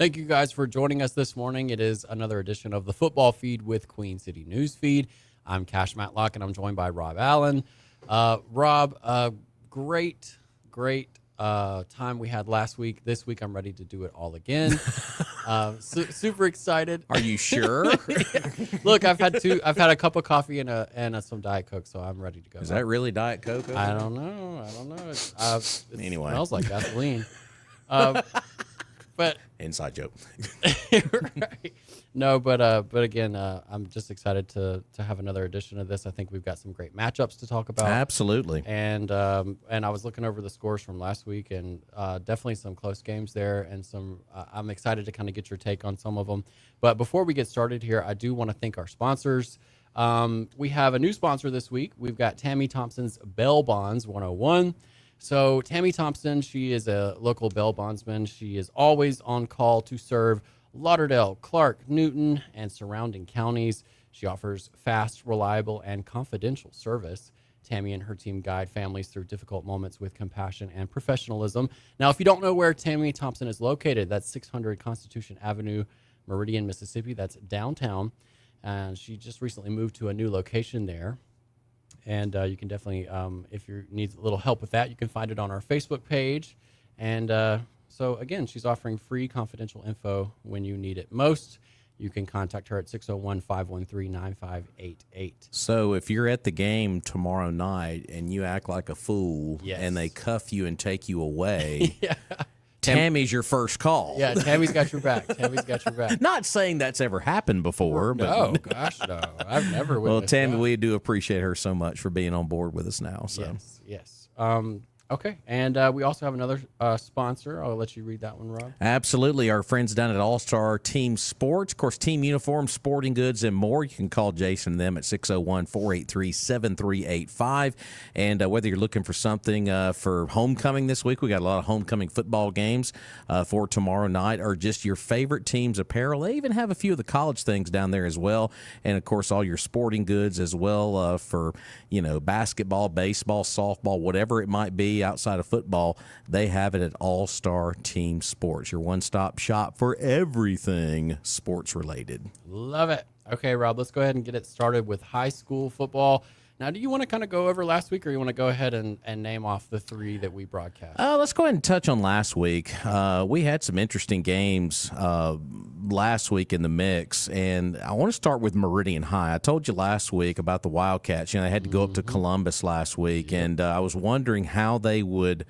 Thank you guys for joining us this morning. It is another edition of the Football Feed with Queen City Newsfeed. I'm Cash Matlock, and I'm joined by Rob Allen. Rob, great time we had last week. This week, I'm ready to do it all again. Super excited. Are you sure? Look, I've had a cup of coffee and some Diet Coke, so I'm ready to go. Is that really Diet Coke? I don't know. It Anyway. smells like gasoline. But Inside joke. right. No, but again, I'm just excited to have another edition of this. I think we've got some great matchups to talk about. Absolutely. And I was looking over the scores from last week, and definitely some close games there, and some. I'm excited to kind of get your take on some of them. But before we get started here, I do want to thank our sponsors. We have a new sponsor this week. We've got Tammy Thompson's Bail Bonds 101. So Tammy Thompson, she is a local bail bondsman. She is always on call to serve Lauderdale, Clark, Newton, and surrounding counties. She offers fast, reliable, and confidential service. Tammy and her team guide families through difficult moments with compassion and professionalism. Now, if you don't know where Tammy Thompson is located, that's 600 Constitution Avenue, Meridian, Mississippi. That's downtown. And she just recently moved to a new location there. And you can definitely, if you need a little help with that, you can find it on our Facebook page. And so, again, she's offering free confidential info when you need it most. You can contact her at 601-513-9588. So if you're at the game tomorrow night and you act like a fool and they cuff you and take you away, Yeah. Tammy's your first call. Yeah, Tammy's got your back. Tammy's got your back. Not saying that's ever happened before. But No, gosh, no. I've never well, witnessed Tammy, that. we do appreciate her so much for being on board with us now. So. Yes. Okay, and we also have another sponsor. I'll let you read that one, Rob. Absolutely. Our friends down at All-Star Team Sports, of course, team uniforms, sporting goods, and more. You can call Jason and them at 601-483-7385. And whether you're looking for something for homecoming this week, we got a lot of homecoming football games for tomorrow night, or just your favorite team's apparel. They even have a few of the college things down there as well. And, of course, all your sporting goods as well for, basketball, baseball, softball, whatever it might be. Outside of football, they have it at All-Star Team Sports, your one-stop shop for everything sports-related. Love it. Okay, Rob, let's go ahead and get it started with high school football. Now, do you want to kind of go over last week, or you want to go ahead and name off the three that we broadcast? Let's go ahead and touch on last week. We had some interesting games last week in the mix, and I want to start with Meridian High. I told you last week about the Wildcats. They had to go up to Columbus last week, and I was wondering how they would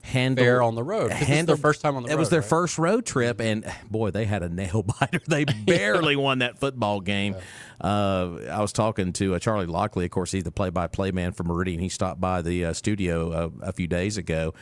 handle Fair on the road. This is their first time on the road. It was their right? first road trip, and boy, they had a nail biter. They barely won that football game. Yeah. I was talking to Charlie Lockley. Of course, he's the play-by-play man for Meridian. He stopped by the studio a few days ago,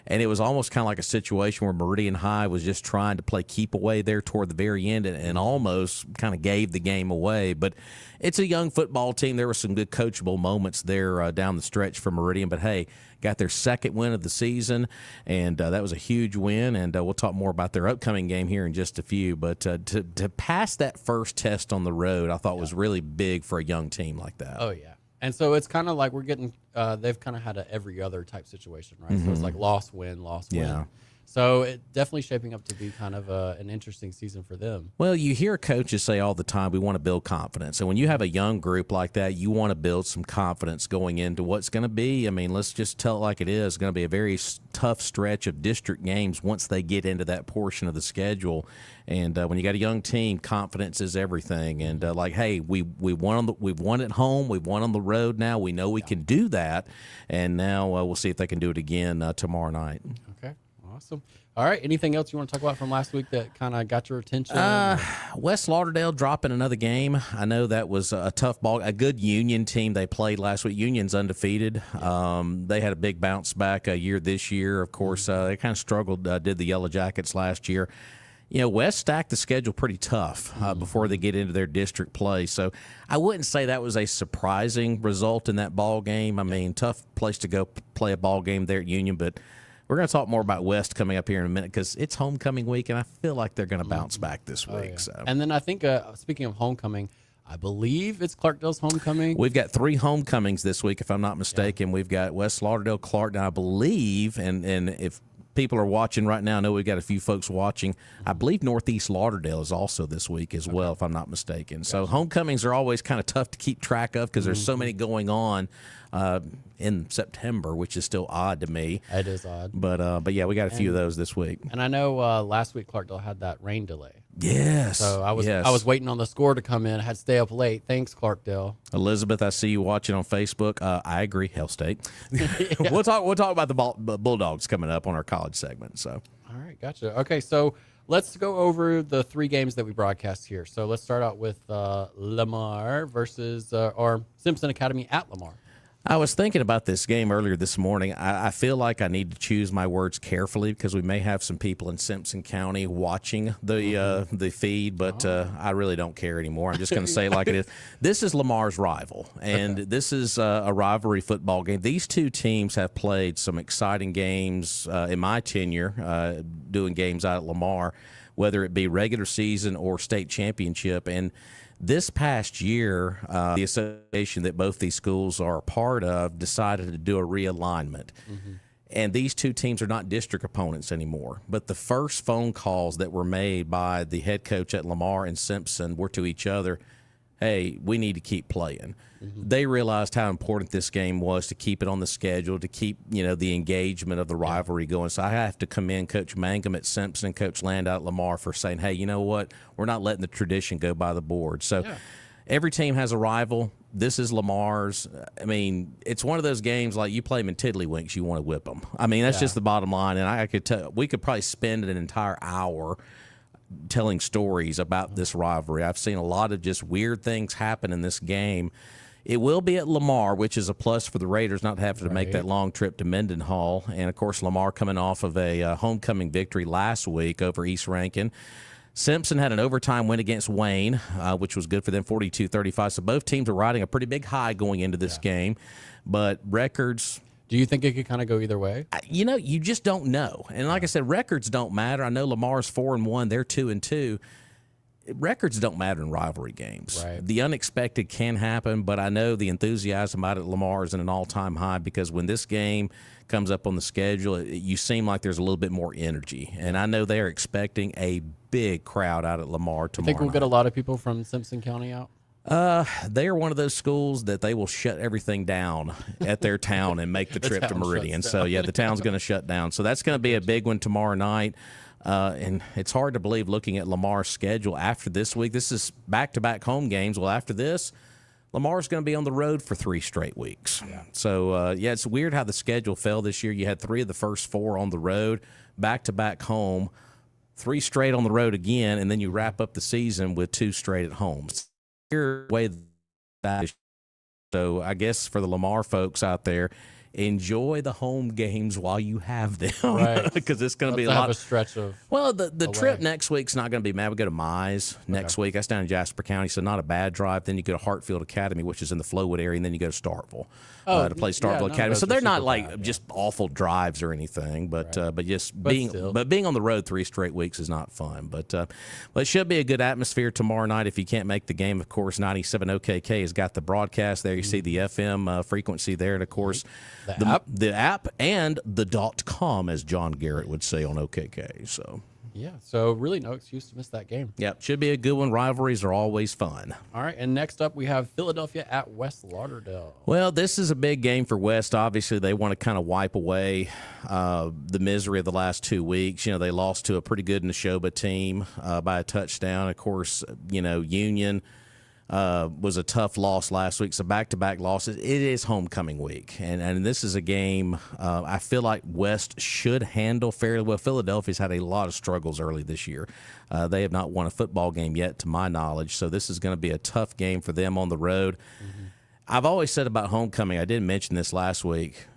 and it was almost kind of like a situation where Meridian High was just trying to play keep away there toward the very end, and almost kind of gave the game away. But it's a young football team. There were some good coachable moments there down the stretch for Meridian. But, hey, got their second win of the season, and that was a huge win. And we'll talk more about their upcoming game here in just a few. But to pass that first test on the road, I thought was really big for a young team like that. Oh, yeah. And so it's kind of like we're getting they've kind of had a every other type situation, right? So it's like loss, win, loss, win. Yeah. So it definitely shaping up to be kind of an interesting season for them. Well, you hear coaches say all the time, we want to build confidence. And when you have a young group like that, you want to build some confidence going into what's going to be. I mean, let's just tell it like it is. It's going to be a very tough stretch of district games once they get into that portion of the schedule. And when you got a young team, confidence is everything. And hey, we've won at home, we've won on the road. Now we know we can do that. And now we'll see if they can do it again tomorrow night. Okay. Awesome. All right. Anything else you want to talk about from last week that kind of got your attention? West Lauderdale dropping another game. I know that was a tough ball. A good Union team they played last week. Union's undefeated. They had a big bounce back this year. Of course, they kind of struggled, did the Yellow Jackets last year. West stacked the schedule pretty tough before they get into their district play. So I wouldn't say that was a surprising result in that ball game. I mean, tough place to go play a ball game there at Union, but we're going to talk more about West coming up here in a minute because it's homecoming week, and I feel like they're going to bounce back this week. Yeah. So. And then I think, speaking of homecoming, I believe it's Clarkdale's homecoming. We've got 3 homecomings this week, if I'm not mistaken. Yeah. We've got West Lauderdale, Clark, and I believe, and if people are watching right now. I know we've got a few folks watching. I believe Northeast Lauderdale is also this week as well, if I'm not mistaken. So homecomings are always kind of tough to keep track of because there's so many going on in September, which is still odd to me. It is odd. But yeah, we got a few of those this week. And I know last week Clarkdale had that rain delay. Yes. So I was waiting on the score to come in. I had to stay up late. Thanks, Clarkdale. Elizabeth, I see you watching on Facebook. I agree, Hell State. We'll talk about the Bulldogs coming up on our college segment. So. All right, gotcha. Okay, so let's go over the 3 games that we broadcast here. So let's start out with Lamar versus or Simpson Academy at Lamar. I was thinking about this game earlier this morning. I feel like I need to choose my words carefully because we may have some people in Simpson County watching the feed, but I really don't care anymore. I'm just going to say it like it is. This is Lamar's rival, and this is a rivalry football game. These two teams have played some exciting games in my tenure doing games out at Lamar, whether it be regular season or state championship. And this past year, the association that both these schools are a part of decided to do a realignment. And these two teams are not district opponents anymore. But the first phone calls that were made by the head coach at Lamar and Simpson were to each other, hey, we need to keep playing. They realized how important this game was to keep it on the schedule, to keep, the engagement of the rivalry going. So I have to commend Coach Mangum at Simpson and Coach Landau at Lamar for saying, hey, you know what? We're not letting the tradition go by the board. So every team has a rival. This is Lamar's. I mean, it's one of those games like you play them in tiddlywinks, you want to whip them. I mean, that's just the bottom line. And I could tell we could probably spend an entire hour telling stories about this rivalry. I've seen a lot of just weird things happen in this game. It will be at Lamar, which is a plus for the Raiders not having to make that long trip to Mendenhall. And, of course, Lamar coming off of a homecoming victory last week over East Rankin. Simpson had an overtime win against Wayne, which was good for them, 42-35. So both teams are riding a pretty big high going into this game. But records... Do you think it could kind of go either way? You just don't know. And like I said, records don't matter. I know Lamar's 4-1. They're 2-2. Records don't matter in rivalry games. Right. The unexpected can happen, but I know the enthusiasm out at Lamar is at an all-time high because when this game comes up on the schedule, you seem like there's a little bit more energy. And I know they're expecting a big crowd out at Lamar tomorrow. I think we'll get a lot of people from Simpson County out. They are one of those schools that they will shut everything down at their town and make the trip to Meridian. So, the town's going to shut down. So that's going to be a big one tomorrow night. And it's hard to believe looking at Lamar's schedule after this week. This is back-to-back home games. Well, after this, Lamar's going to be on the road for 3 straight weeks. So, it's weird how the schedule fell this year. You had 3 of the first 4 on the road, back-to-back home, 3 straight on the road again, and then you wrap up the season with 2 straight at home. Way that is. So I guess for the Lamar folks out there, enjoy the home games while you have them, right? Because it's going to be a lot of stretch of. Well, the trip next week's not going to be bad. We go to Mize next week. That's down in Jasper County, so not a bad drive. Then you go to Hartfield Academy, which is in the Flowood area, and then you go to Starkville to play Starkville Academy. So they're not like just awful drives or anything, but being on the road 3 straight weeks is not fun. But it should be a good atmosphere tomorrow night. If you can't make the game, of course, 97 OKK has got the broadcast there. You see the FM frequency there, and of course. The app and the .com, as John Garrett would say on OKK. So really no excuse to miss that game. Yep, should be a good one. Rivalries are always fun. All right, and next up we have Philadelphia at West Lauderdale. Well, this is a big game for West. Obviously, they want to kind of wipe away the misery of the last 2 weeks. They lost to a pretty good Neshoba team by a touchdown. Of course, Union was a tough loss last week, so back-to-back losses. It is homecoming week, and this is a game I feel like West should handle fairly well. Philadelphia's had a lot of struggles early this year. They have not won a football game yet, to my knowledge, so this is going to be a tough game for them on the road. I've always said about homecoming, I didn't mention this last week,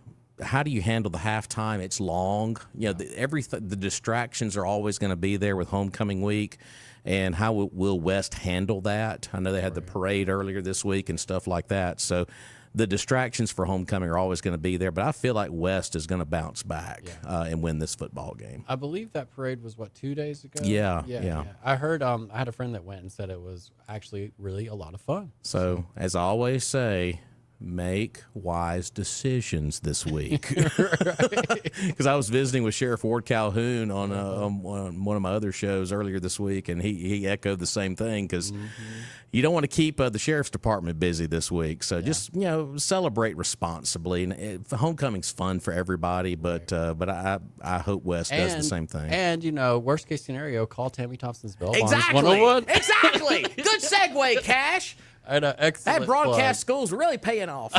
how do you handle the halftime? It's long. The distractions are always going to be there with homecoming week. And how will West handle that? I know they had the parade earlier this week and stuff like that. So the distractions for homecoming are always going to be there. But I feel like West is going to bounce back and win this football game. I believe that parade was, 2 days ago? Yeah. I heard, I had a friend that went and said it was actually really a lot of fun. So as I always say, make wise decisions this week. Because I was visiting with Sheriff Ward Calhoun on one of my other shows earlier this week, and he echoed the same thing, because you don't want to keep the sheriff's department busy this week. So just celebrate responsibly. And homecoming's fun for everybody, but I hope Wes does the same thing. And worst case scenario, call Tammy Thompson's Bell Bonds Exactly. 101. Exactly. Good segue, Cash. And excellent that broadcast school's really paying off.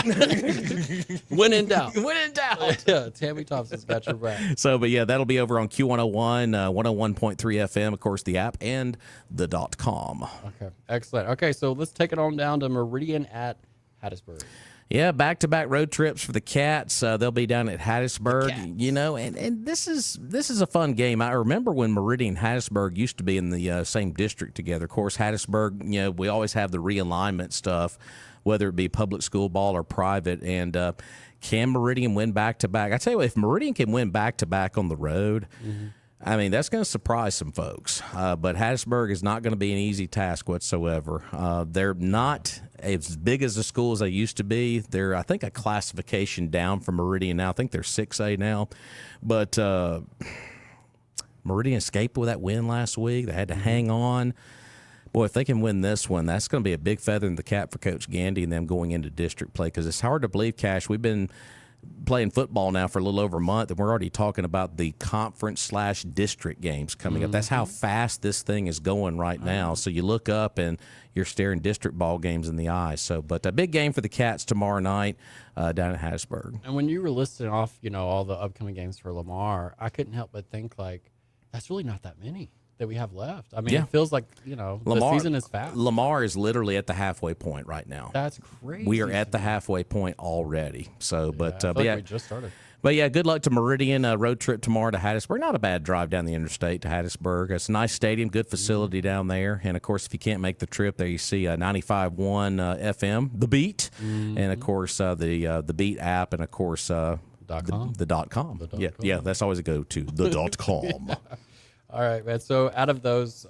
When in doubt. When in doubt. Yeah, Tammy Thompson's got your back. So, but yeah, that'll be over on Q101, 101.3 FM, of course, the app, and the .com. Okay, excellent. Okay, so let's take it on down to Meridian at Hattiesburg. Yeah, back-to-back road trips for the Cats. They'll be down at Hattiesburg, and this is a fun game. I remember when Meridian and Hattiesburg used to be in the same district together. Of course, Hattiesburg, we always have the realignment stuff, whether it be public school ball or private. And can Meridian win back-to-back? I tell you what, if Meridian can win back-to-back on the road, I mean, that's going to surprise some folks. But Hattiesburg is not going to be an easy task whatsoever. They're not as big as the school as they used to be. They're, I think, a classification down from Meridian now. I think they're 6A now. But Meridian escaped with that win last week. They had to hang on. Boy, if they can win this one, that's going to be a big feather in the cap for Coach Gandy and them going into district play, because it's hard to believe, Cash, we've been playing football now for a little over a month, and we're already talking about the conference/district games coming up. That's how fast this thing is going right now. So you look up and you're staring district ball games in the eye. So, but a big game for the Cats tomorrow night down at Hattiesburg. And when you were listing off, all the upcoming games for Lamar, I couldn't help but think, that's really not that many that we have left. I mean, it feels like, Lamar, the season is fast. Lamar is literally at the halfway point right now. That's crazy. We are at the halfway point already. So, but we just started. But yeah, good luck to Meridian. Road trip tomorrow to Hattiesburg. Not a bad drive down the interstate to Hattiesburg. It's a nice stadium, good facility down there. And of course, if you can't make the trip, there you see 95.1 FM, The Beat, and of course the Beat app, and of course .com. the .com. Yeah, that's always a go to the .com. All right, man. So out of those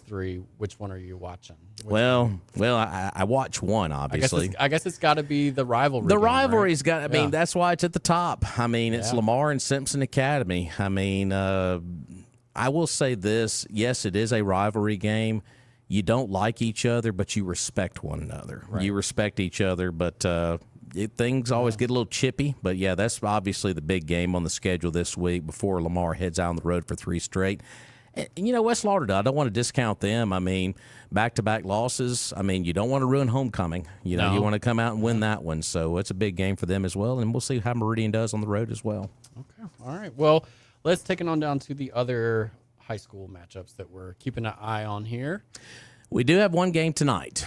three, which one are you watching? I watch one, obviously. I guess it's got to be the rivalry. The rivalry's got. I mean, that's why it's at the top. I mean, it's Lamar and Simpson Academy. I mean, I will say this: yes, it is a rivalry game. You don't like each other, but you respect one another. Right. You respect each other, but things always get a little chippy. But yeah, that's obviously the big game on the schedule this week before Lamar heads out on the road for 3 straight. And, West Lauderdale, I don't want to discount them. I mean, back-to-back losses. I mean, you don't want to ruin homecoming. You want to come out and win that one. So it's a big game for them as well, and we'll see how Meridian does on the road as well. Okay. All right. Well, let's take it on down to the other high school matchups that we're keeping an eye on here. We do have one game tonight.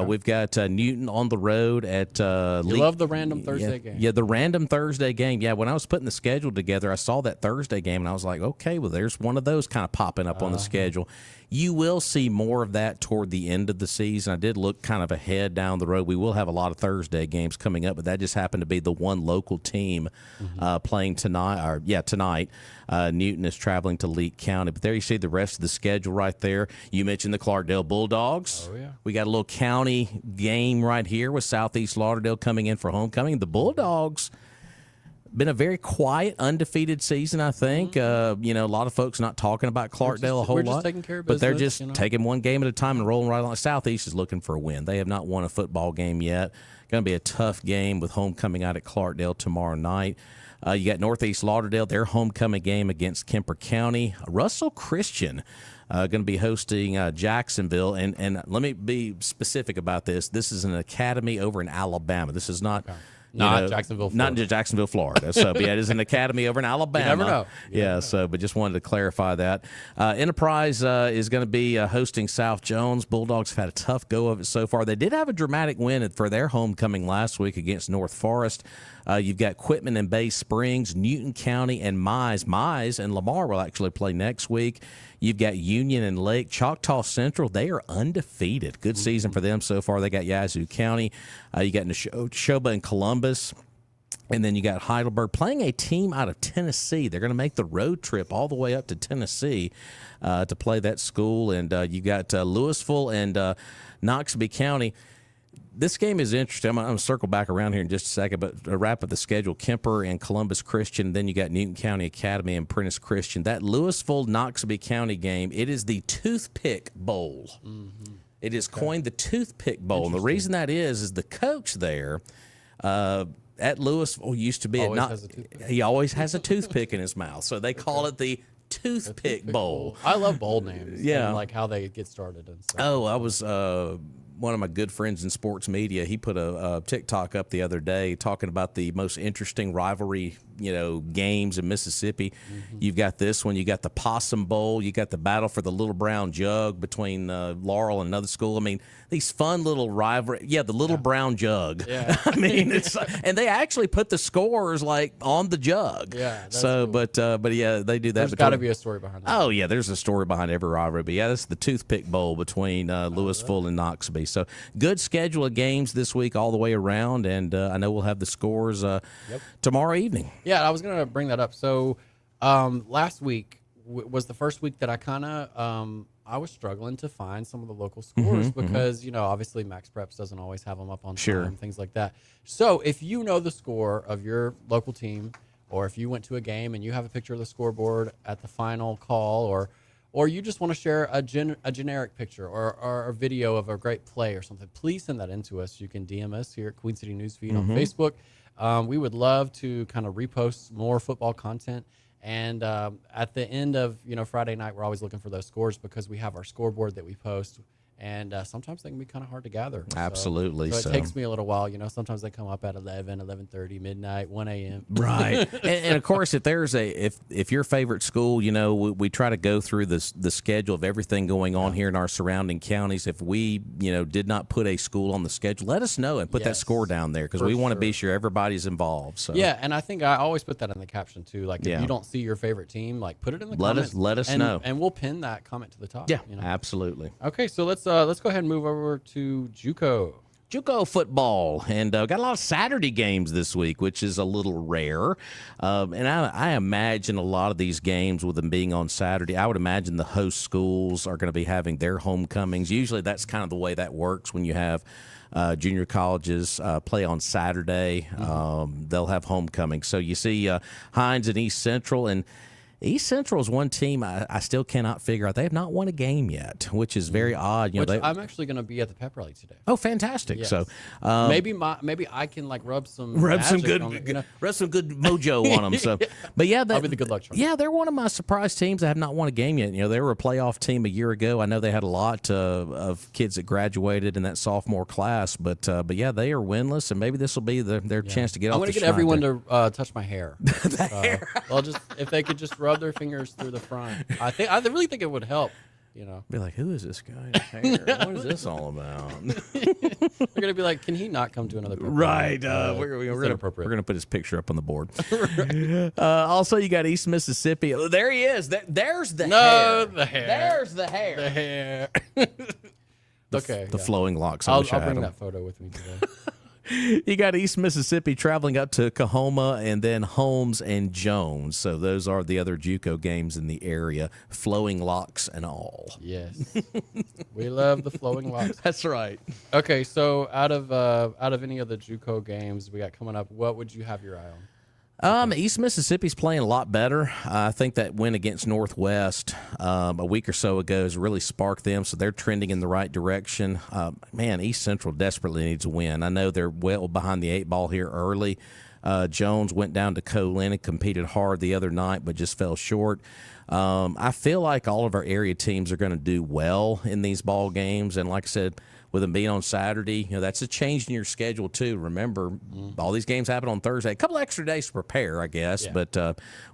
We've got Newton on the road at You love the random Thursday game. Yeah, the random Thursday game. Yeah, when I was putting the schedule together, I saw that Thursday game, and I was like, okay, well, there's one of those kind of popping up on the schedule. You will see more of that toward the end of the season. I did look kind of ahead down the road. We will have a lot of Thursday games coming up, but that just happened to be the one local team playing tonight. Tonight. Newton is traveling to Leake County. But there you see the rest of the schedule right there. You mentioned the Clarkdale Bulldogs. Oh, yeah. We got a little county game right here with Southeast Lauderdale coming in for homecoming. The Bulldogs, been a very quiet, undefeated season, I think. A lot of folks not talking about Clarkdale a whole lot. We're just taking care of business. But they're just taking one game at a time and rolling right along. Southeast is looking for a win. They have not won a football game yet. Going to be a tough game with homecoming out at Clarkdale tomorrow night. You got Northeast Lauderdale, their homecoming game against Kemper County. Russell Christian going to be hosting Jacksonville. And let me be specific about this. This is an academy over in Alabama. This is not... Okay. Not Jacksonville, Florida. Not Jacksonville, Florida. So, yeah, it is an academy over in Alabama. You never know. Yeah, so, but just wanted to clarify that. Enterprise is going to be hosting South Jones. Bulldogs have had a tough go of it so far. They did have a dramatic win for their homecoming last week against North Forest. You've got Quitman and Bay Springs, Newton County, and Mize. Mize and Lamar will actually play next week. You've got Union and Lake. Choctaw Central, they are undefeated. Good season for them so far. They got Yazoo County. You got Neshoba and Columbus. And then you got Heidelberg playing a team out of Tennessee. They're going to make the road trip all the way up to Tennessee to play that school. And you got Louisville and Knoxville County. This game is interesting. I'm going to circle back around here in just a second, but to wrap up the schedule, Kemper and Columbus Christian, then you got Newton County Academy and Prentice Christian. That Louisville-Noxubee County game, it is the Toothpick Bowl. It is coined the Toothpick Bowl. And the reason that is the coach there at Louisville used to be he always has a toothpick in his mouth. So they call it the Toothpick Bowl. I love bowl names. Yeah. And like how they get started and stuff. Oh, I was one of my good friends in sports media. He put a TikTok up the other day talking about the most interesting rivalry, games in Mississippi. You've got this one. You got the Possum Bowl. You got the battle for the Little Brown Jug between Laurel and another school. I mean, these fun little rivalry. Yeah, the Little Brown Jug. Yeah. I mean, and they actually put the scores like on the jug. Yeah. So, cool. but yeah, they do that. There's got to be a story behind that. Oh, yeah, there's a story behind every rivalry. But, yeah, this is the Toothpick Bowl between Louisville and Noxubee. So, good schedule of games this week all the way around, and I know we'll have the scores tomorrow evening. Yeah, I was going to bring that up. So, last week was the first week that I kind of I was struggling to find some of the local scores because, obviously Max Preps doesn't always have them up on time, things like that. So, if you know the score of your local team, or if you went to a game and you have a picture of the scoreboard at the final call, or you just want to share a generic picture or a video of a great play or something, please send that in to us. You can DM us here at Queen City Newsfeed on Facebook. We would love to kind of repost more football content. And at the end of Friday night, we're always looking for those scores because we have our scoreboard that we post. And sometimes they can be kind of hard to gather. Absolutely. So it takes me a little while. Sometimes they come up at 11, 11:30, midnight, 1 a.m. Right. and of course, if there's if your favorite school, we try to go through the schedule of everything going on here in our surrounding counties. If we, did not put a school on the schedule, let us know and put that score down there because we want to be sure everybody's involved. So yeah, and I think I always put that in the caption too. Like if you don't see your favorite team, like put it in the comments. Let us know, and we'll pin that comment to the top. Yeah, absolutely. Okay, so let's go ahead and move over to JUCO. JUCO football, and got a lot of Saturday games this week, which is a little rare. And I imagine a lot of these games, with them being on Saturday, I would imagine the host schools are going to be having their homecomings. Usually that's kind of the way that works when you have junior colleges play on Saturday. They'll have homecoming. So you see Hinds and East Central, and East Central is one team I still cannot figure out. They have not won a game yet, which is very odd. I'm actually going to be at the pep rally today. Oh, fantastic! Yes. So maybe I can rub some good mojo on them. So, but yeah, I'll be the good luck charm. Yeah, they're one of my surprise teams that have not won a game yet. They were a playoff team a year ago. I know they had a lot of kids that graduated in that sophomore class, but yeah, they are winless, and maybe this will be their chance to get off. I'm going to get everyone to touch my hair. Hair. Well, if they could just rub their fingers through the front. I really think it would help. Be like, who is this guy's hair? What is this all about? We're gonna be like, can he not come to another? Right. We're gonna put his picture up on the board. Also, you got East Mississippi. Oh, there he is. There's the hair. The hair. There's the hair. The hair. Okay. The flowing locks. I'll bring that photo with me today. You got East Mississippi traveling up to Coahoma, and then Holmes and Jones. So those are the other JUCO games in the area, flowing locks and all. Yes, we love the flowing locks. That's right. Okay, so out of any of the JUCO games we got coming up, what would you have your eye on? East Mississippi's playing a lot better. I think that win against Northwest a week or so ago has really sparked them, so they're trending in the right direction. Man, East Central desperately needs a win. I know they're well behind the 8 ball here early. Jones went down to Colin and competed hard the other night, but just fell short. I feel like all of our area teams are going to do well in these ball games, and like I said, with them being on Saturday, that's a change in your schedule too. Remember, all these games happen on Thursday. A couple extra days to prepare, I guess, but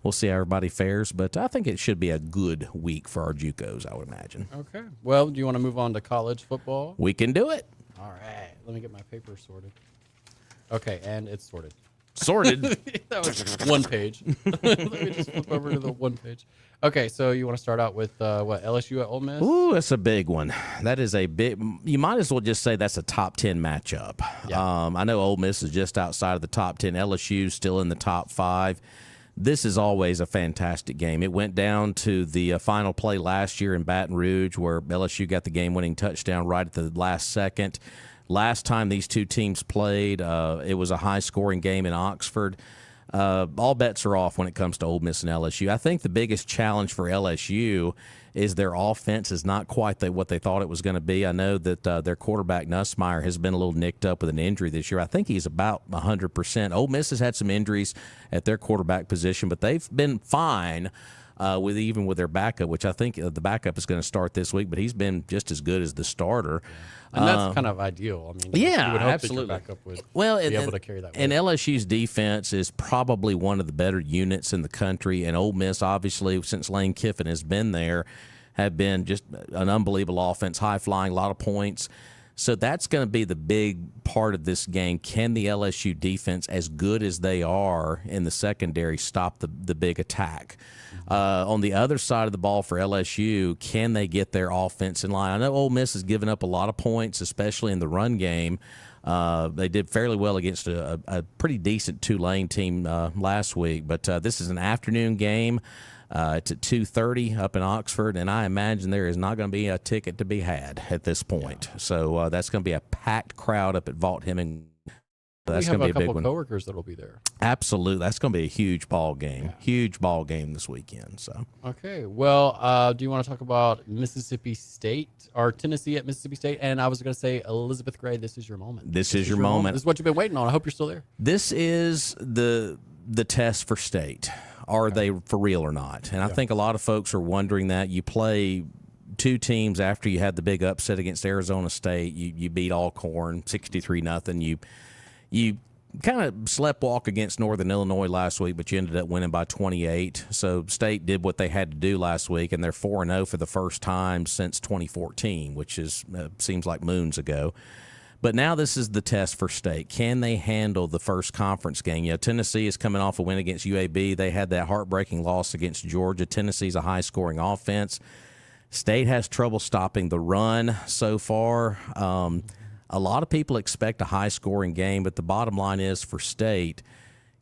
we'll see how everybody fares. But I think it should be a good week for our JUCOs, I would imagine. Okay. Well, do you want to move on to college football? We can do it. All right. Let me get my paper sorted. Okay, and it's sorted. Sorted. That was one page. Let me just flip over to the one page. Okay, so you want to start out with LSU at Ole Miss? Ooh, that's a big one. That is a big. You might as well just say that's a top 10 matchup. Yeah. I know Ole Miss is just outside of the top 10. LSU's still in the top 5. This is always a fantastic game. It went down to the final play last year in Baton Rouge, where LSU got the game-winning touchdown right at the last second. Last time these two teams played, it was a high-scoring game in Oxford. All bets are off when it comes to Ole Miss and LSU. I think the biggest challenge for LSU is their offense is not quite what they thought it was going to be. I know that their quarterback, Nussmeier, has been a little nicked up with an injury this year. I think he's about 100%. Ole Miss has had some injuries at their quarterback position, but they've been fine even with their backup, which I think the backup is going to start this week, but he's been just as good as the starter. And that's kind of ideal. I mean, yeah, you would hope absolutely. that your backup would be able to carry that weight. And LSU's defense is probably one of the better units in the country. And Ole Miss, obviously, since Lane Kiffin has been there, have been just an unbelievable offense, high-flying, a lot of points. So that's going to be the big part of this game. Can the LSU defense, as good as they are in the secondary, stop the big attack? On the other side of the ball for LSU, can they get their offense in line? I know Ole Miss has given up a lot of points, especially in the run game. They did fairly well against a pretty decent Tulane team last week. But this is an afternoon game. It's at 2:30 up in Oxford, and I imagine there is not going to be a ticket to be had at this point. Yeah. So that's going to be a packed crowd up at Vaught Hemming. That's going to be a big one. We have a couple of coworkers that will be there. Absolutely. That's going to be a huge ball game. Yeah. Huge ball game this weekend. So. Okay. Well, do you want to talk about Mississippi State or Tennessee at Mississippi State? And I was going to say, Elizabeth Gray, this is your moment. This is your moment. This is what you've been waiting on. I hope you're still there. This is the test for State. Are they for real or not? And I think a lot of folks are wondering that. You play two teams after you had the big upset against Arizona State. You beat Alcorn 63-0. You kind of sleptwalk against Northern Illinois last week, but you ended up winning by 28. So State did what they had to do last week, and they're 4-0 for the first time since 2014, which is seems like moons ago. But now this is the test for State. Can they handle the first conference game? You know, Tennessee is coming off a win against UAB. They had that heartbreaking loss against Georgia. Tennessee's a high-scoring offense. State has trouble stopping the run so far. A lot of people expect a high-scoring game, but the bottom line is for State,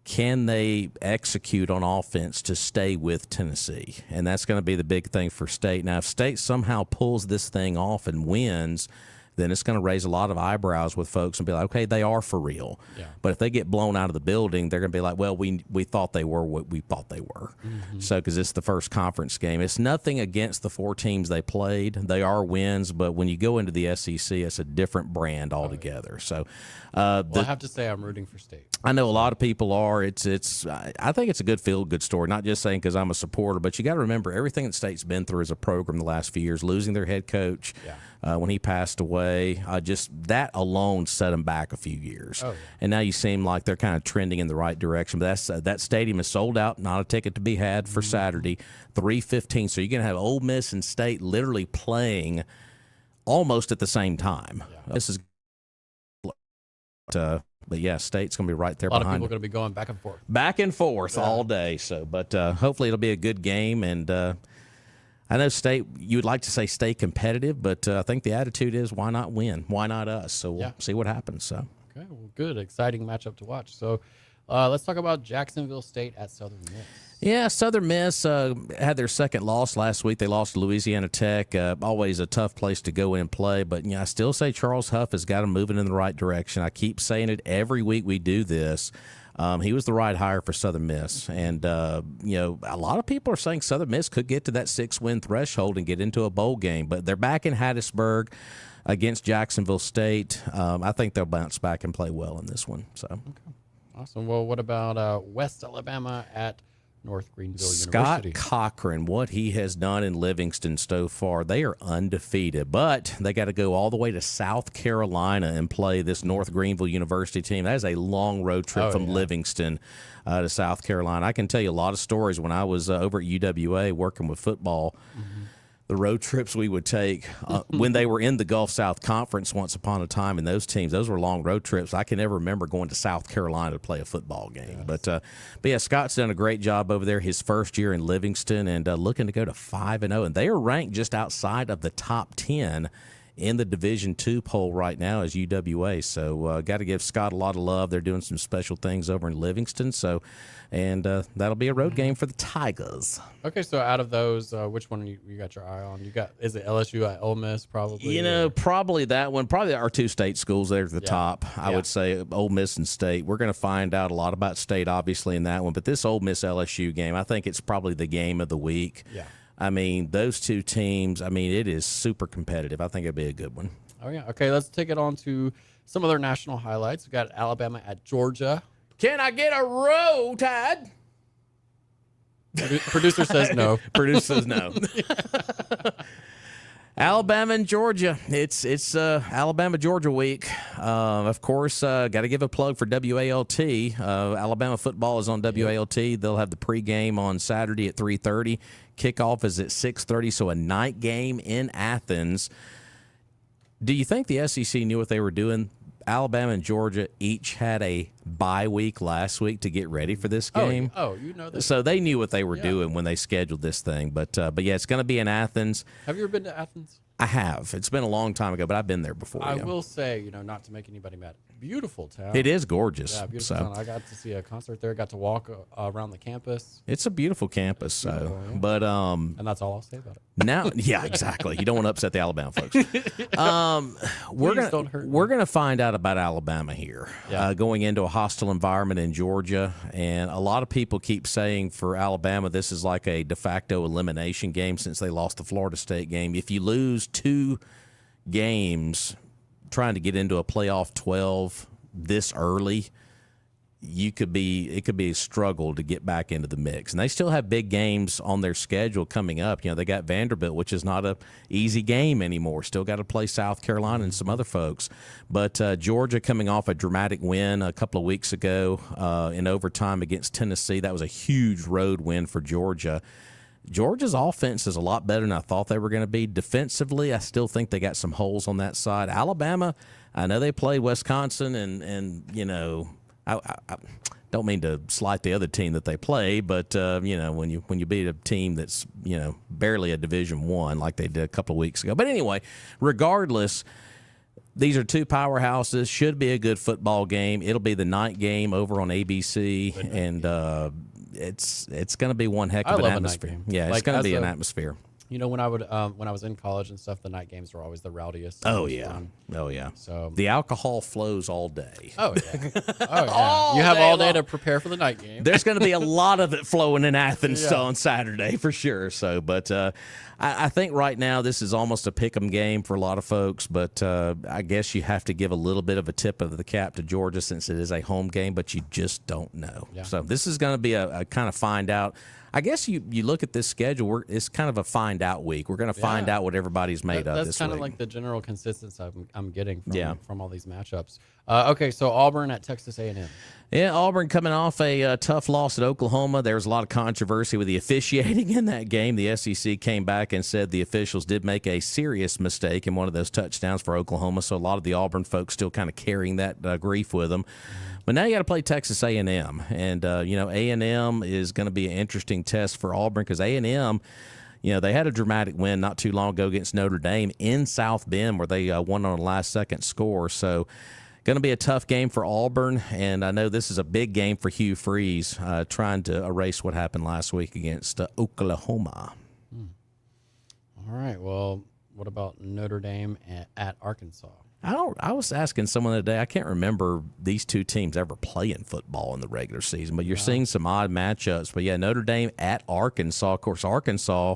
can they execute on offense to stay with Tennessee? And that's going to be the big thing for State. Now, if State somehow pulls this thing off and wins, then it's going to raise a lot of eyebrows with folks and be like, okay, they are for real. Yeah. But if they get blown out of the building, they're going to be like, well, we thought they were what we thought they were. Mm-hmm. So because it's the first conference game. It's nothing against the four teams they played. They are wins, but when you go into the SEC, it's a different brand altogether. So I have to say I'm rooting for State. I know a lot of people are. I think it's a good feel-good story, not just saying because I'm a supporter, but you got to remember everything that State's been through as a program the last few years, losing their head coach when he passed away. Just that alone set them back a few years. Oh, yeah. And now you seem like they're kind of trending in the right direction. But that stadium is sold out, not a ticket to be had for Saturday, 3:15. So you're going to have Ole Miss and State literally playing almost at the same time. Yeah. This is but yeah, State's going to be right there behind. A lot of people are going to be going back and forth all day. So, but hopefully it'll be a good game. And I know State, you would like to say stay competitive, but I think the attitude is why not win? Why not us? So we'll see what happens. So okay, well, good, exciting matchup to watch. So let's talk about Jacksonville State at Southern Miss. Yeah, Southern Miss had their second loss last week. They lost to Louisiana Tech. Always a tough place to go in and play. But I still say Charles Huff has got them moving in the right direction. I keep saying it every week we do this. He was the right hire for Southern Miss. And, a lot of people are saying Southern Miss could get to that 6-win threshold and get into a bowl game. But they're back in Hattiesburg against Jacksonville State. I think they'll bounce back and play well in this one. So, okay. Awesome. Well, what about West Alabama at North Greenville University? Scott Cochran, what he has done in Livingston so far, they are undefeated, but they got to go all the way to South Carolina and play this North Greenville University team. That is a long road trip from Livingston to South Carolina. I can tell you a lot of stories when I was over at UWA working with football. Mm-hmm. The road trips we would take when they were in the Gulf South Conference once upon a time, and those teams, those were long road trips. I can never remember going to South Carolina to play a football game. Yes. But yeah, Scott's done a great job over there his first year in Livingston and looking to go to 5-0. And they are ranked just outside of the top 10 in the Division II poll right now is UWA. So got to give Scott a lot of love. They're doing some special things over in Livingston. So, and that'll be a road game for the Tigers. Okay, so out of those, which one you got your eye on? Is it LSU at Ole Miss probably? You know, probably that one. Probably our two state schools there at the top. I would say Ole Miss and State. We're going to find out a lot about State, obviously, in that one. But this Ole Miss LSU game, I think it's probably the game of the week. Yeah. I mean, those two teams, I mean, it is super competitive. I think it'll be a good one. Oh, yeah. Okay, let's take it on to some other national highlights. We got Alabama at Georgia. Can I get a roll tide? Producer says no. Producer says no. Alabama and Georgia. It's Alabama Georgia week. Of course, got to give a plug for WALT. Alabama football is on WALT. They'll have the pregame on Saturday at 3:30. Kickoff is at 6:30. So a night game in Athens. Do you think the SEC knew what they were doing? Alabama and Georgia each had a bye week last week to get ready for this game. Oh, you know that. So they knew what they were doing when they scheduled this thing. But yeah, it's going to be in Athens. Have you ever been to Athens? I have. It's been a long time ago, but I've been there before. I will say, not to make anybody mad, beautiful town. It is gorgeous. Yeah, beautiful town. I got to see a concert there. Got to walk around the campus. It's a beautiful campus. So, but and that's all I'll say about it. Now, yeah, exactly. You don't want to upset the Alabama folks. We're gonna find out about Alabama here, going into a hostile environment in Georgia, and a lot of people keep saying for Alabama this is like a de facto elimination game since they lost the Florida State game. If you lose 2 games trying to get into a playoff 12 this early, it could be a struggle to get back into the mix. And they still have big games on their schedule coming up. They got Vanderbilt, which is not a easy game anymore. Still got to play South Carolina and some other folks. But Georgia coming off a dramatic win a couple of weeks ago in overtime against Tennessee. That was a huge road win for Georgia. Georgia's offense is a lot better than I thought they were going to be. Defensively, I still think they got some holes on that side. Alabama, I know they played Wisconsin, and I don't mean to slight the other team that they play, but when you beat a team that's barely a Division I like they did a couple of weeks ago. But anyway, regardless, these are 2 powerhouses. Should be a good football game. It'll be the night game over on ABC, and it's going to be one heck of an atmosphere. Yeah, it's going to be an atmosphere. When I was in college and stuff, the night games were always the rowdiest. Oh yeah. So the alcohol flows all day. Oh yeah. You have all day to prepare for the night game. There's going to be a lot of it flowing in Athens on Saturday for sure. So, but I think right now this is almost a pick'em game for a lot of folks. But I guess you have to give a little bit of a tip of the cap to Georgia since it is a home game, but you just don't know. Yeah. So this is going to be a kind of find out. I guess you look at this schedule, it's kind of a find out week. We're going to find out what everybody's made of this week. That's kind of like the general consistency I'm getting from all these matchups. Okay, so Auburn at Texas A&M. Yeah, Auburn coming off a tough loss at Oklahoma. There was a lot of controversy with the officiating in that game. The SEC came back and said the officials did make a serious mistake in one of those touchdowns for Oklahoma, so a lot of the Auburn folks still kind of carrying that grief with them. But now you got to play Texas A&M, and A&M is going to be an interesting test for Auburn because A&M, they had a dramatic win not too long ago against Notre Dame in South Bend where they won on a last-second score. So going to be a tough game for Auburn, and I know this is a big game for Hugh Freeze trying to erase what happened last week against Oklahoma. All right. Well, what about Notre Dame at Arkansas? I was asking someone today, I can't remember these two teams ever playing football in the regular season, but you're seeing some odd matchups. But, yeah, Notre Dame at Arkansas. Of course, Arkansas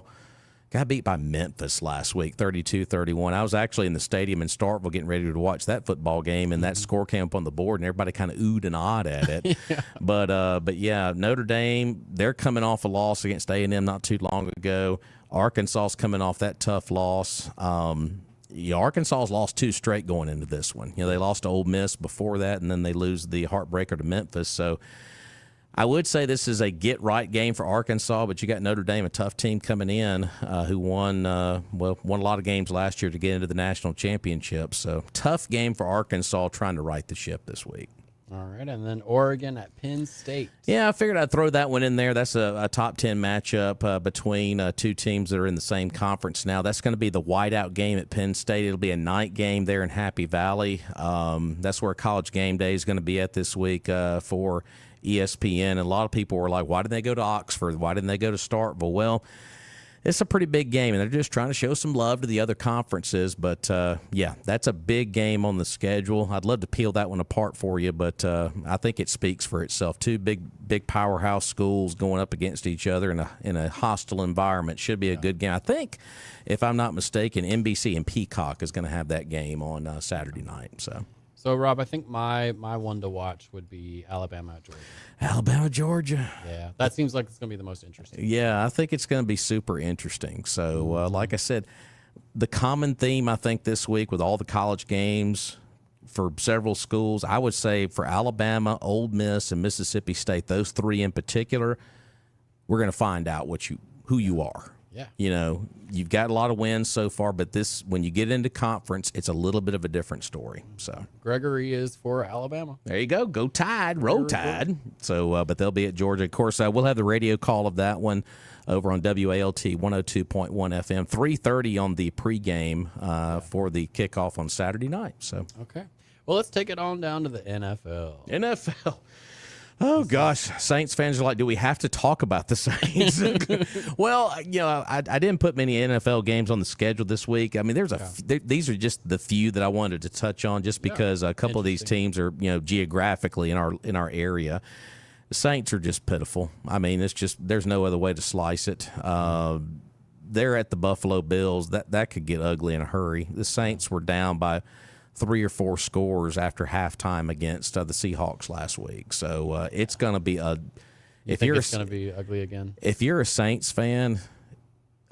got beat by Memphis last week, 32-31. I was actually in the stadium in Starkville getting ready to watch that football game, and that score came up on the board, and everybody kind of oohed and awed at it. But, yeah, Notre Dame, they're coming off a loss against A&M not too long ago. Arkansas's coming off that tough loss. Arkansas's lost 2 straight going into this one. They lost to Ole Miss before that, and then they lose the heartbreaker to Memphis. So I would say this is a get-right game for Arkansas, but you got Notre Dame, a tough team coming in who won a lot of games last year to get into the national championship. So tough game for Arkansas trying to right the ship this week. All right, and then Oregon at Penn State. Yeah, I figured I'd throw that one in there. That's a top 10 matchup between two teams that are in the same conference now. That's going to be the whiteout game at Penn State. It'll be a night game there in Happy Valley. That's where College Game Day is going to be at this week for ESPN. And a lot of people were like, why didn't they go to Oxford? Why didn't they go to Starkville? Well, it's a pretty big game, and they're just trying to show some love to the other conferences. But, yeah, that's a big game on the schedule. I'd love to peel that one apart for you, but I think it speaks for itself. Two big powerhouse schools going up against each other in a hostile environment. Should be a good game. I think, if I'm not mistaken, NBC and Peacock is going to have that game on Saturday night. So, Rob, I think my one to watch would be Alabama at Georgia. Alabama, Georgia. Yeah, that seems like it's going to be the most interesting. Yeah, I think it's going to be super interesting. So, like I said, the common theme, I think, this week with all the college games for several schools, I would say for Alabama, Ole Miss, and Mississippi State, those three in particular, we're going to find out who you are. Yeah. You know, you've got a lot of wins so far, but when you get into conference, it's a little bit of a different story. So Gregory is for Alabama. there you go. Go Tide. Roll Tide. So, but they'll be at Georgia. Of course, we'll have the radio call of that one over on WALT 102.1 FM, 3:30 on the pregame for the kickoff on Saturday night. So Okay. Well, let's take it on down to the NFL. NFL. Oh, gosh. Saints fans are like, do we have to talk about the Saints? Well, you know, I didn't put many NFL games on the schedule this week. I mean, these are just the few that I wanted to touch on just because a couple of these teams are, you know, geographically in our area. The Saints are just pitiful. I mean, there's no other way to slice it. They're at the Buffalo Bills. That could get ugly in a hurry. The Saints were down by 3 or 4 scores after halftime against the Seahawks last week. So it's going to be It's going to be ugly again. If you're a Saints fan,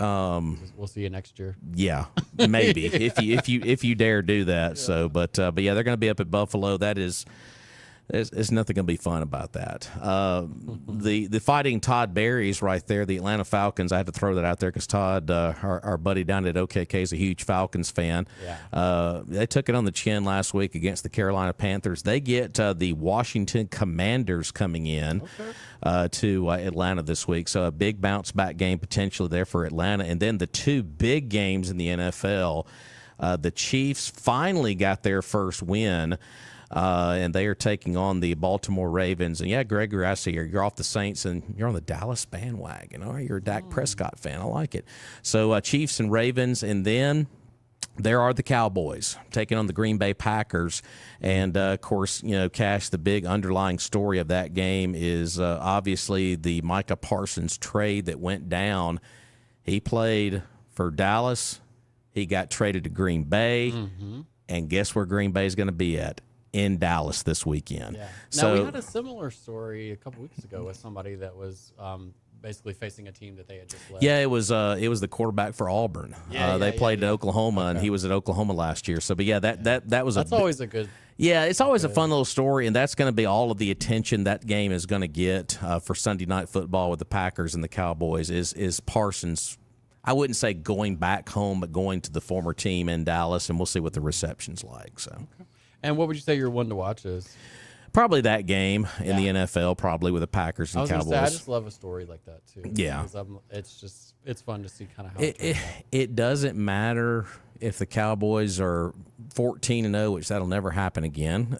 We'll see you next year. yeah, maybe if you dare do that. Yeah. So, but yeah, they're going to be up at Buffalo. That is. There's nothing going to be fun about that. The Fighting Todd Berries right there, the Atlanta Falcons. I had to throw that out there because Todd, our buddy down at OKK, is a huge Falcons fan. Yeah. They took it on the chin last week against the Carolina Panthers. They get the Washington Commanders coming in to Atlanta this week. So a big bounce back game potentially there for Atlanta. And then the two big games in the NFL. The Chiefs finally got their first win. And they are taking on the Baltimore Ravens. And, yeah, Gregory, I see you're off the Saints and you're on the Dallas bandwagon. All right, you're a Dak Prescott fan. I like it. So Chiefs and Ravens, and then there are the Cowboys taking on the Green Bay Packers. And, of course, you know, Cash, the big underlying story of that game is obviously the Micah Parsons trade that went down. He played for Dallas. He got traded to Green Bay. Mm-hmm. And guess where Green Bay is going to be at? In Dallas this weekend. Yeah. Now, we had a similar story a couple weeks ago with somebody that was basically facing a team that they had just left. Yeah, it was the quarterback for Auburn. They played at Oklahoma, and he was at Oklahoma last year. So, but yeah, that was always a good. Yeah, it's always a fun little story, and that's going to be all of the attention that game is going to get for Sunday Night Football with the Packers and the Cowboys. Is Parsons? I wouldn't say going back home, but going to the former team in Dallas, and we'll see what the reception's like. So. Okay. And what would you say your one to watch is? Probably that game in the NFL, probably with the Packers and Cowboys. I just love a story like that too. Yeah, it's fun to see kind of how it doesn't matter if the Cowboys are 14-0, which that'll never happen again,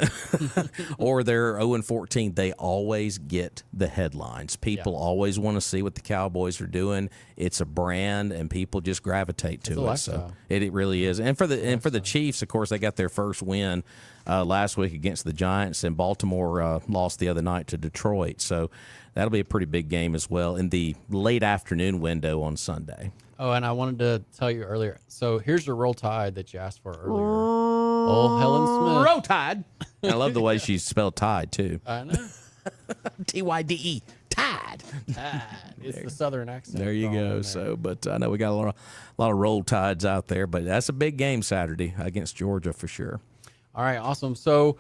or they're 0-14. They always get the headlines. People always want to see what the Cowboys are doing. It's a brand, and people just gravitate to it. So it really is. And for the Chiefs, of course, they got their first win last week against the Giants, and Baltimore lost the other night to Detroit. So that'll be a pretty big game as well in the late afternoon window on Sunday. Oh, and I wanted to tell you earlier. So here's your Roll Tide that you asked for earlier. Oh, Helen Smith. Roll Tide. I love the way she spelled Tide, too. I know. Tyde. Tide. Tide. It's the Southern accent. There you go. So, but I know we got a lot of Roll Tides out there, but that's a big game Saturday against Georgia for sure. All right, awesome. So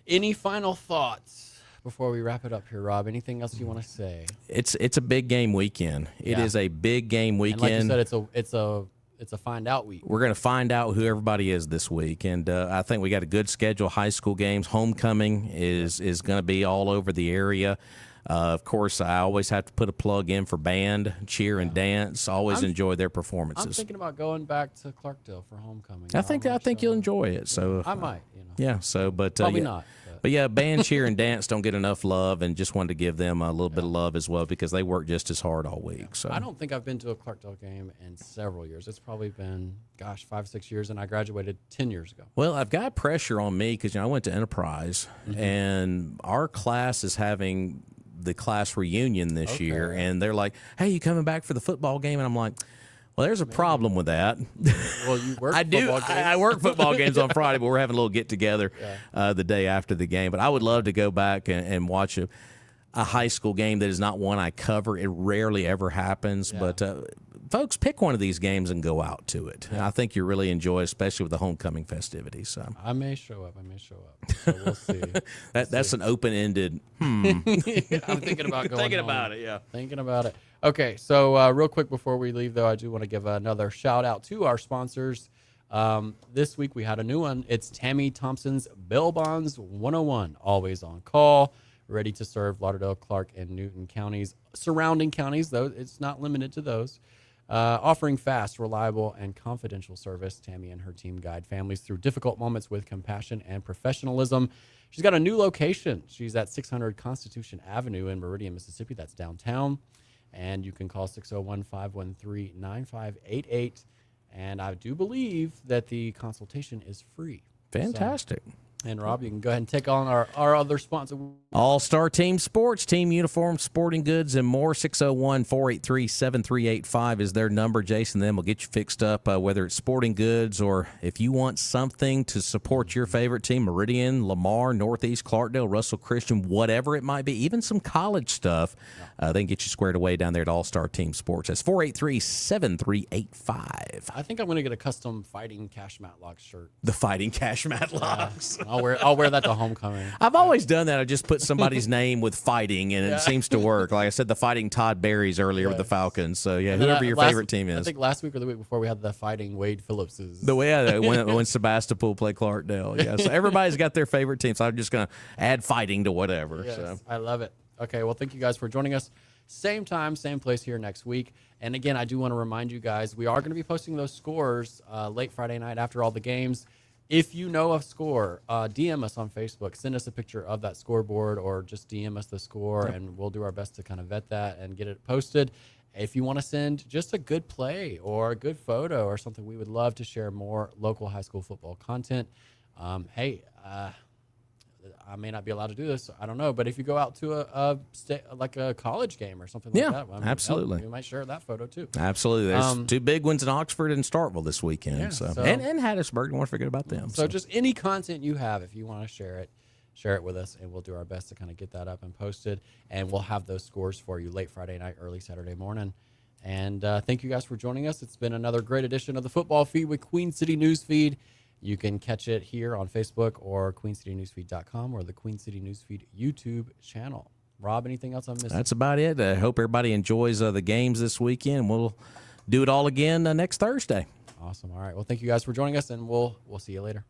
any final thoughts before we wrap it up here, Rob? Anything else you want to say? It's a big game weekend. It is a big game weekend. And like you said, it's a find out week. We're going to find out who everybody is this week, and I think we got a good schedule. High school games, homecoming is going to be all over the area. Of course, I always have to put a plug in for band, cheer, and dance. Always enjoy their performances. I'm thinking about going back to Clarkdale for homecoming. I think you'll enjoy it. So I might, Yeah. So, but probably yeah. not. But yeah, band, cheer, and dance don't get enough love, and just wanted to give them a little bit of love as well because they work just as hard all week. So I don't think I've been to a Clarkdale game in several years. It's probably been, 5 or 6 years, and I graduated 10 years ago. Well, I've got pressure on me because I went to Enterprise, and our class is having the class reunion this year, and they're like, "Hey, you coming back for the football game?" And I'm like, "Well, there's a problem with that." Well, you work. I do. Football games. I work football games on Friday, but we're having a little get together the day after the game. But I would love to go back and watch a high school game that is not one I cover. It rarely ever happens, but folks, pick one of these games and go out to it. I think you really enjoy it, especially with the homecoming festivities. So I may show up. So we'll see. That's an open-ended. I'm thinking about going. Thinking home. about it, yeah. Thinking about it. Okay, so real quick before we leave, though, I do want to give another shout out to our sponsors. This week we had a new one. It's Tammy Thompson's Bail Bonds 101, always on call, ready to serve Lauderdale, Clark, and Newton counties, surrounding counties, though it's not limited to those. Offering fast, reliable, and confidential service, Tammy and her team guide families through difficult moments with compassion and professionalism. She's got a new location. She's at 600 Constitution Avenue in Meridian, Mississippi. That's downtown. And you can call 601-513-9588. And I do believe that the consultation is free. Fantastic. And Rob, you can go ahead and take on our other sponsor. All-Star Team Sports, team uniforms, sporting goods, and more. 601-483-7385 is their number. Jason, then will get you fixed up, whether it's sporting goods or if you want something to support your favorite team, Meridian, Lamar, Northeast, Clarkdale, Russell Christian, whatever it might be, even some college stuff, they can get you squared away down there at All-Star Team Sports. That's 483-7385. I think I'm going to get a custom Fighting Cash Matlock shirt. The Fighting Cash Matlocks. I'll wear that to homecoming. I've always done that. I just put somebody's name with fighting, and it seems to work. Like I said, the Fighting Todd Berries earlier with the Falcons. So, yeah, whoever your favorite team is. I think last week or the week before we had the Fighting Wade Phillipses. The way when Sebastopol played Clarkdale. Yeah, so everybody's got their favorite team. So I'm just going to add fighting to whatever. Yes, so. I love it. Okay, well, thank you guys for joining us. Same time, same place here next week. And again, I do want to remind you guys, we are going to be posting those scores late Friday night after all the games. If you know a score, DM us on Facebook. Send us a picture of that scoreboard or just DM us the score, and we'll do our best to kind of vet that and get it posted. If you want to send just a good play or a good photo or something, we would love to share more local high school football content. I may not be allowed to do this. I don't know. But if you go out to a college game or something like that, absolutely. We might share that photo too. Absolutely. There's two big ones in Oxford and Starkville this weekend. Yeah, and Hattiesburg. Don't want to forget about them. So just any content you have, if you want to share it with us, and we'll do our best to kind of get that up and posted. And we'll have those scores for you late Friday night, early Saturday morning. And thank you guys for joining us. It's been another great edition of the Football Feed with Queen City Newsfeed. You can catch it here on Facebook or queencitynewsfeed.com or the Queen City Newsfeed YouTube channel. Rob, anything else I'm missing? That's about it. I hope everybody enjoys the games this weekend. We'll do it all again next Thursday. Awesome. All right. Well, thank you guys for joining us, and we'll see you later.